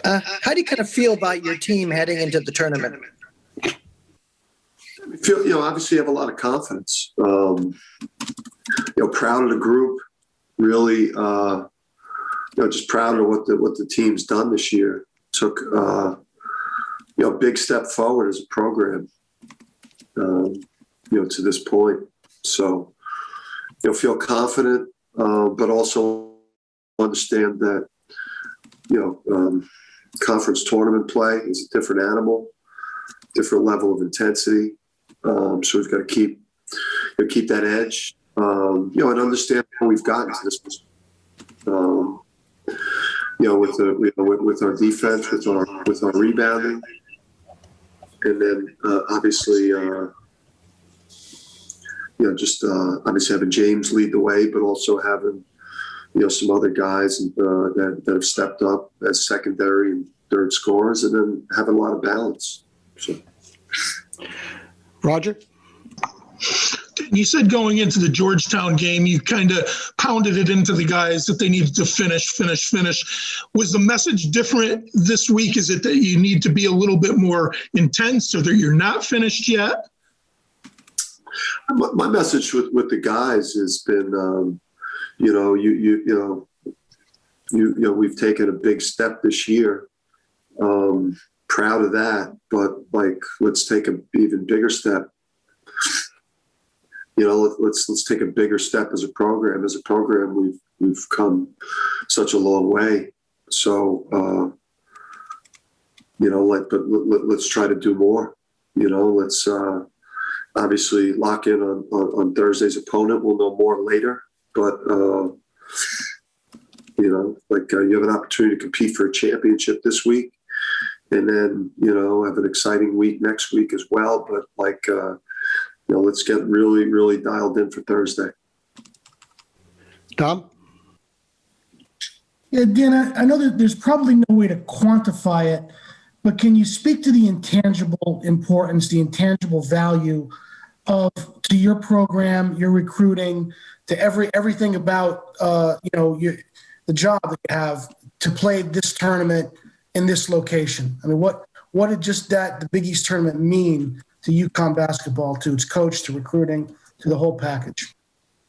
How do you kind of feel about your team heading into the tournament? I feel, obviously have a lot of confidence. Proud of the group. Really, just proud of what the team's done this year. Took, a big step forward as a program, to this point. So, feel confident, but also understand that, conference tournament play is a different animal, different level of intensity. So we've got to keep that edge, and understand how we've gotten to this. With our defense, with our rebounding, and then obviously, obviously having James lead the way, but also having some other guys that have stepped up as secondary and third scorers, and then having a lot of balance. So. Roger? You said going into the Georgetown game, you kind of pounded it into the guys that they needed to finish. Was the message different this week? Is it that you need to be a little bit more intense or that you're not finished yet? My message with the guys has been, we've taken a big step this year. Proud of that, but let's take an even bigger step. Let's take a bigger step as a program. As a program, we've come such a long way. So, let's try to do more. Let's obviously lock in on Thursday's opponent. We'll know more later, but you have an opportunity to compete for a championship this week, and then have an exciting week next week as well. But let's get really, really dialed in for Thursday. Tom? Yeah, Dan, I know that there's probably no way to quantify it, but can you speak to the intangible importance, the intangible value to your program, your recruiting, to everything about the job that you have to play this tournament in this location? I mean, what did just the Big East tournament mean to UConn basketball, to its coach, to recruiting, to the whole package?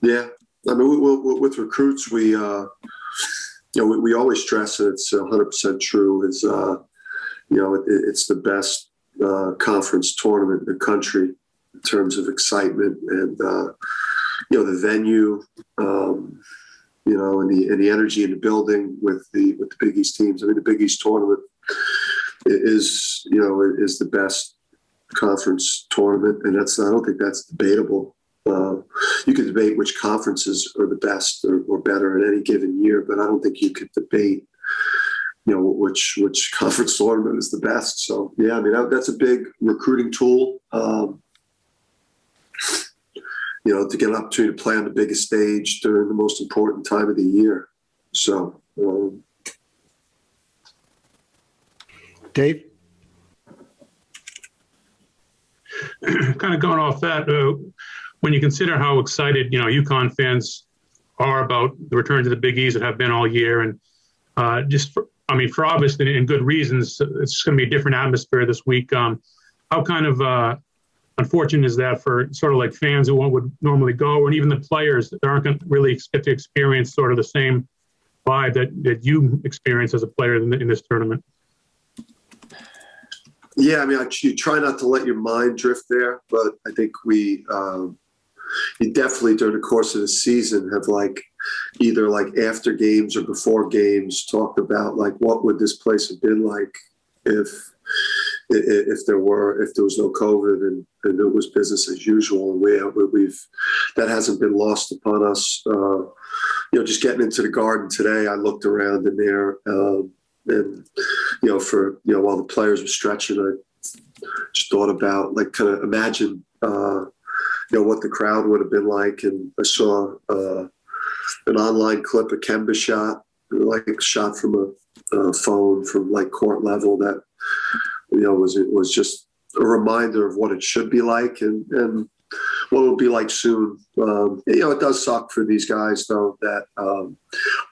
Yeah, I mean, with recruits, we always stress, and it's 100% true, is it's the best conference tournament in the country in terms of excitement and the venue, and the energy in the building with the Big East teams. I mean, the Big East tournament is the best conference tournament, and I don't think that's debatable. You can debate which conferences are the best or better in any given year, but I don't think you could debate which conference tournament is the best. So yeah, I mean, that's a big recruiting tool. To get an opportunity to play on the biggest stage during the most important time of the year. So, Dave? Kind of going off that, when you consider how excited, UConn fans are about the return to the Big East that have been all year, and for obvious and good reasons, it's going to be a different atmosphere this week. How kind of unfortunate is that for sort of like fans who would normally go, and even the players that aren't going to really get to experience sort of the same vibe that you experience as a player in this tournament? Yeah, I mean, you try not to let your mind drift there, but I think you definitely during the course of the season have either after games or before games talked about what would this place have been like if there was no COVID and it was business as usual. And that hasn't been lost upon us. Just getting into the Garden today, I looked around in there. And, while the players were stretching, I just thought about kind of imagine, what the crowd would have been like. And I saw an online clip of Kemba shot from a phone from court level that, was just a reminder of what it should be like and what it'll be like soon. It does suck for these guys though that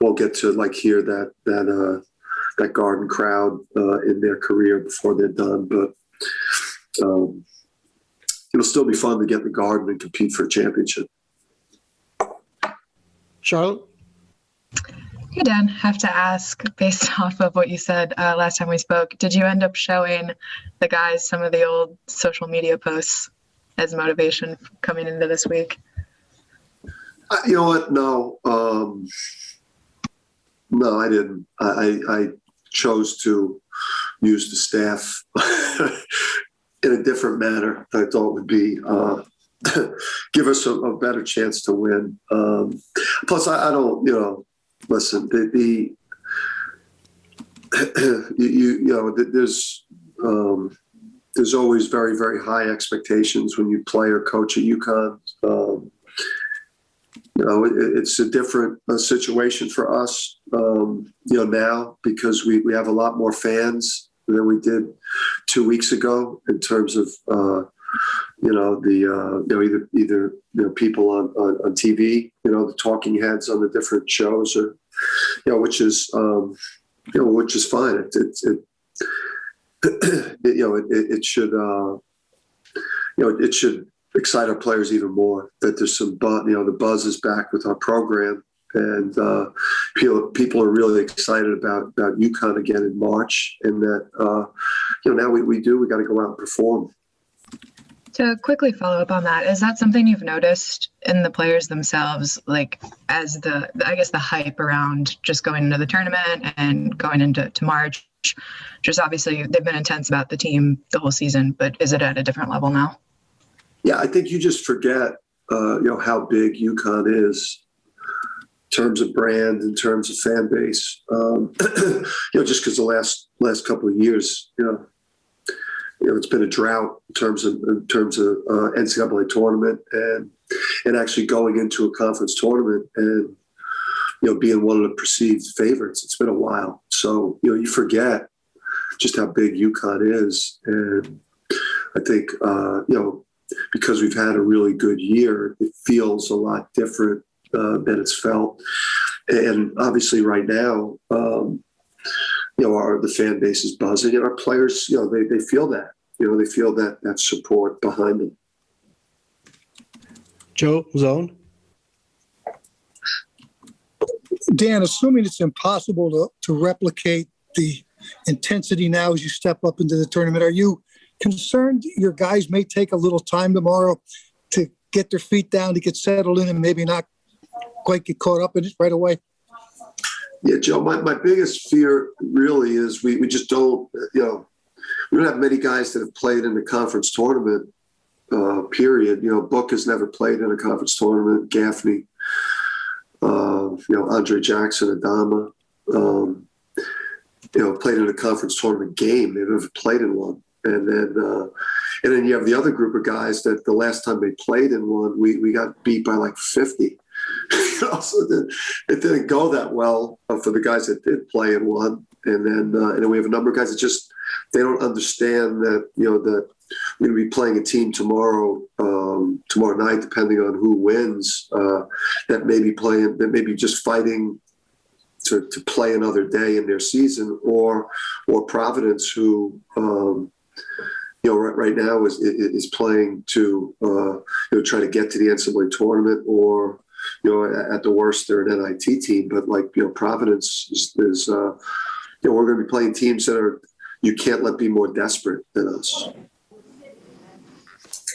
won't get to hear that that Garden crowd in their career before they're done. But it'll still be fun to get in the Garden and compete for a championship. Charlotte? Hey, Dan, have to ask, based off of what you said last time we spoke, did you end up showing the guys some of the old social media posts as motivation coming into this week? You know what? No. No, I didn't. I chose to use the staff in a different manner that I thought would be give us a better chance to win. Plus, I don't, listen, there's always very, very high expectations when you play or coach at UConn. It's a different situation for us, now because we have a lot more fans than we did 2 weeks ago in terms of, either people on TV, the talking heads on the different shows, or which is fine. It should excite our players even more. That there's some the buzz is back with our program, and people are really excited about UConn again in March, and that now we got to go out and perform. To quickly follow up on that, is that something you've noticed in the players themselves, like as the hype around just going into the tournament and going into March? Just obviously they've been intense about the team the whole season, but is it at a different level now? Yeah, I think you just forget, how big UConn is in terms of brand, in terms of fan base. Just because the last couple of years, it's been a drought in terms of NCAA tournament and actually going into a conference tournament and being one of the perceived favorites. It's been a while, so you forget just how big UConn is, and I think because we've had a really good year, it feels a lot different than it's felt. And obviously, right now, the fan base is buzzing, and our players, they feel that. They feel that support behind them. Joe, Zone? Dan, assuming it's impossible to replicate the intensity now as you step up into the tournament, are you concerned your guys may take a little time tomorrow to get their feet down, to get settled in, and maybe not quite get caught up in it right away? Yeah, Joe, my biggest fear really is we just don't, we don't have many guys that have played in the conference tournament, period. Book has never played in a conference tournament. Gaffney, Andre Jackson, Adama, played in a conference tournament game. They've never played in one. And then you have the other group of guys that the last time they played in one, we got beat by like 50. So it didn't go that well for the guys that did play in one. And then we have a number of guys that just they don't understand that that we're going to be playing a team tomorrow night, depending on who wins. That may be just fighting to play another day in their season, or Providence, who right now is playing to try to get to the NCAA tournament, or at the worst they're an NIT team. But Providence is we're going to be playing teams that you can't let be more desperate than us.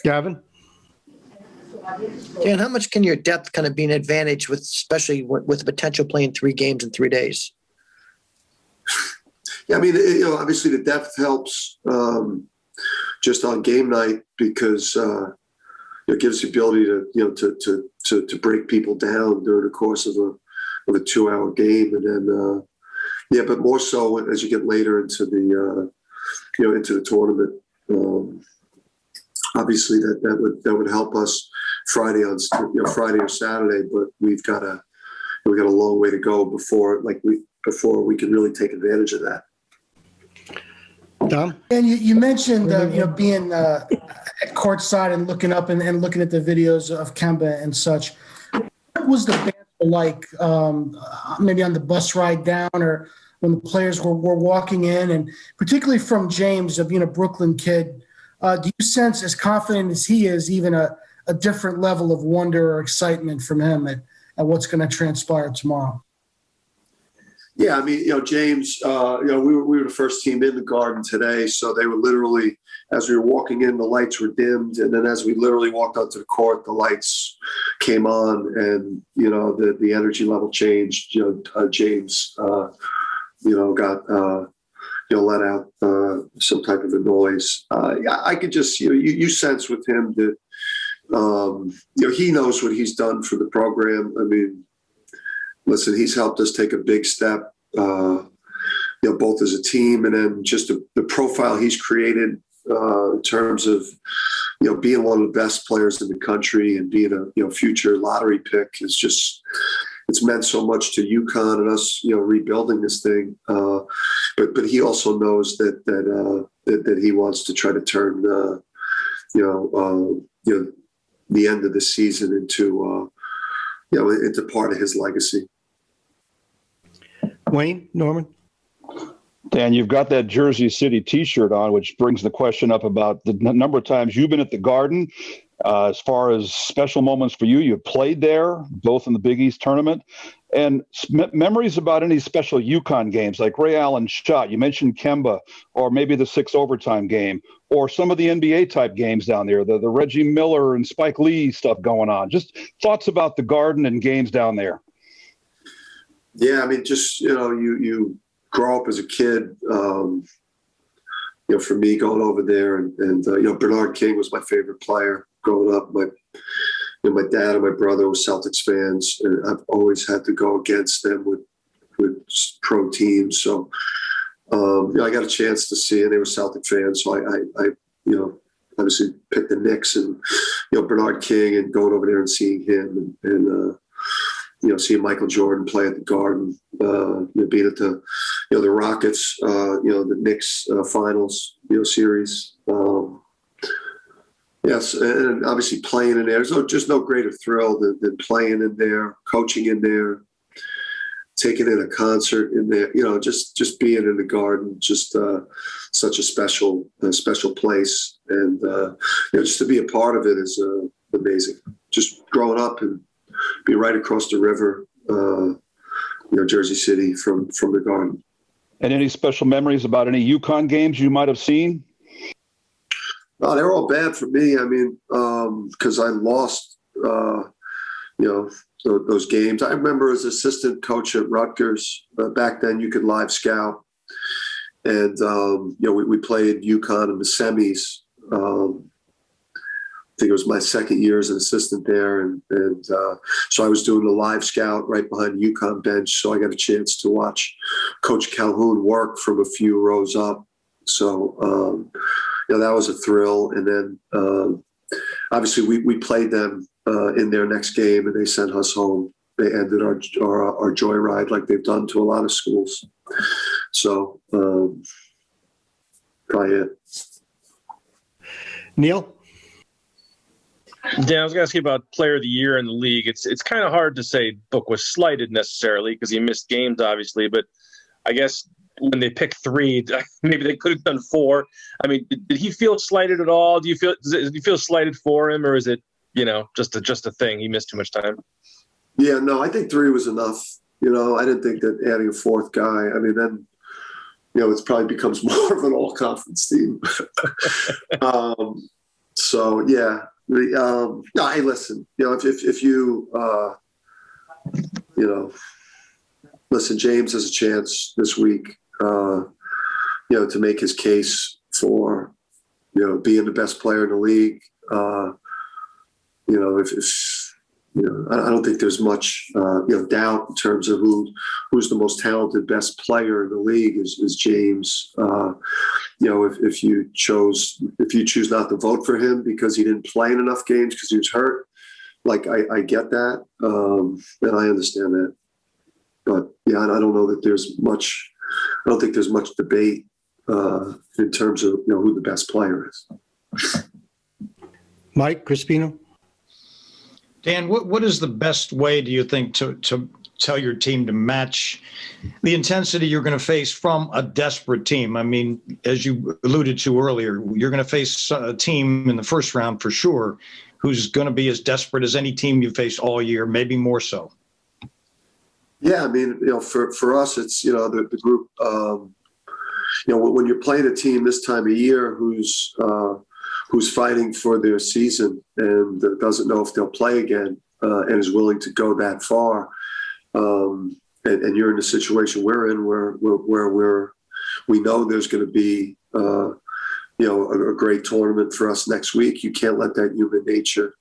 Gavin? Dan, how much can your depth kind of be an advantage especially with the potential playing 3 games in 3 days? Yeah, I mean, obviously the depth helps just on game night, because it gives the ability to break people down during the course of a 2-hour game, and then but more so as you get later into the into the tournament. Obviously that would help us Friday or Saturday, but we got a long way to go before we can really take advantage of that. Tom? And you mentioned being at courtside and looking up and looking at the videos of Kemba and such. What was the banter like, maybe on the bus ride down, or when the players were walking in, and particularly from James, being a Brooklyn kid, do you sense, as confident as he is, even a different level of wonder or excitement from him at what's going to transpire tomorrow? Yeah, I mean, James, we were the first team in the Garden today, so they were literally, as we were walking in, the lights were dimmed, and then as we literally walked onto the court, the lights came on, and the energy level changed. James, got let out some type of a noise. I could just, you sense with him that he knows what he's done for the program. I mean, listen, he's helped us take a big step, both as a team and then just the profile he's created in terms of, being one of the best players in the country and being a future lottery pick is just, it's meant so much to UConn and us, rebuilding this thing. But he also knows that he wants to try to turn, the end of the season into part of his legacy. Wayne, Norman? Dan, you've got that Jersey City T-shirt on, which brings the question up about the number of times you've been at the Garden. As far as special moments for you, you've played there, both in the Big East tournament. And memories about any special UConn games, like Ray Allen's shot. You mentioned Kemba, or maybe the 6 overtime game, or some of the NBA type games down there, the Reggie Miller and Spike Lee stuff going on. Just thoughts about the Garden and games down there. Yeah, I mean, just, you grow up as a kid, for me going over there and Bernard King was my favorite player growing up. My dad and my brother were Celtics fans, and I've always had to go against them with pro teams. So, I got a chance to see, and they were Celtic fans. So I obviously picked the Knicks and, Bernard King, and going over there and seeing him and seeing Michael Jordan play at the Garden, being at the Rockets, the Knicks finals, series. Yes, and obviously playing in there. There's just no greater thrill than playing in there, coaching in there, taking in a concert in there. Just being in the Garden, just such a special place, and just to be a part of it is amazing. Just growing up and be right across the river, Jersey City from the Garden. And any special memories about any UConn games you might have seen? Oh, they were all bad for me. I mean, because I lost, those games. I remember as assistant coach at Rutgers, back then you could live scout. And, we played UConn in the semis. I think it was my second year as an assistant there. And so I was doing the live scout right behind the UConn bench. So I got a chance to watch Coach Calhoun work from a few rows up. So, that was a thrill. And then obviously we played them in their next game, and they sent us home. They ended our joyride like they've done to a lot of schools. So probably it. Neil? Dan, I was going to ask you about Player of the Year in the league. It's kind of hard to say Book was slighted necessarily because he missed games, obviously. But I guess when they pick 3, maybe they could have done 4. I mean, did he feel slighted at all? Do you feel slighted for him, or is it just a thing? He missed too much time. Yeah, no, I think 3 was enough. I didn't think that adding a 4th guy. I mean, then it probably becomes more of an all-conference team. So yeah. No, hey, listen. If you listen, James has a chance this week, to make his case for, being the best player in the league. I don't think there's much, doubt in terms of who's the most talented, best player in the league is James. If you choose not to vote for him because he didn't play in enough games because he was hurt, I get that, and I understand that. But yeah, I don't know that there's much. I don't think there's much debate in terms of who the best player is. Mike Crispino? Dan, what is the best way, do you think, to tell your team to match the intensity you're going to face from a desperate team? I mean, as you alluded to earlier, you're going to face a team in the first round for sure who's going to be as desperate as any team you face all year, maybe more so. Yeah, I mean, for us, it's, the group, when you're playing a team this time of year who's fighting for their season and doesn't know if they'll play again and is willing to go that far, and you're in the situation we're in where we know there's going to be a great tournament for us next week. You can't let that human nature,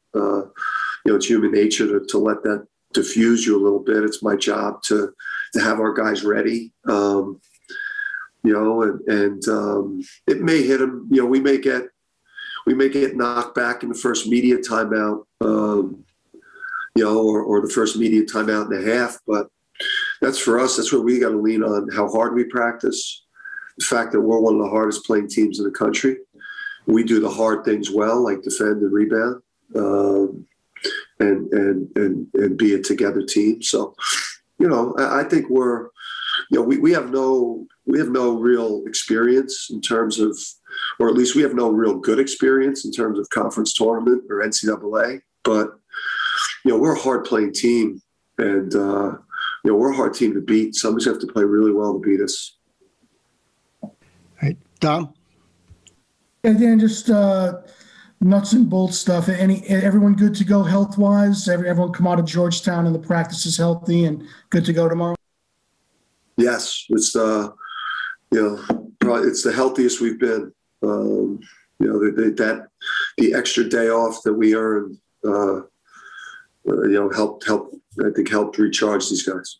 it's human nature to let that diffuse you a little bit. It's my job to have our guys ready, and it may hit them. We may get knocked back in the first media timeout, or the first media timeout and a half. But that's for us. That's where we got to lean on how hard we practice. The fact that we're one of the hardest playing teams in the country. We do the hard things well, like defend and rebound, and be a together team. So, I think we have no real experience in terms of, or at least we have no real good experience in terms of conference tournament or NCAA. But we're a hard playing team, and we're a hard team to beat. Somebody's have to play really well to beat us. All right, Dom? And then just nuts and bolts stuff. Everyone good to go health-wise? Everyone come out of Georgetown and the practice is healthy and good to go tomorrow? Yes, it's probably it's the healthiest we've been. The extra day off that we earned, helped recharge these guys.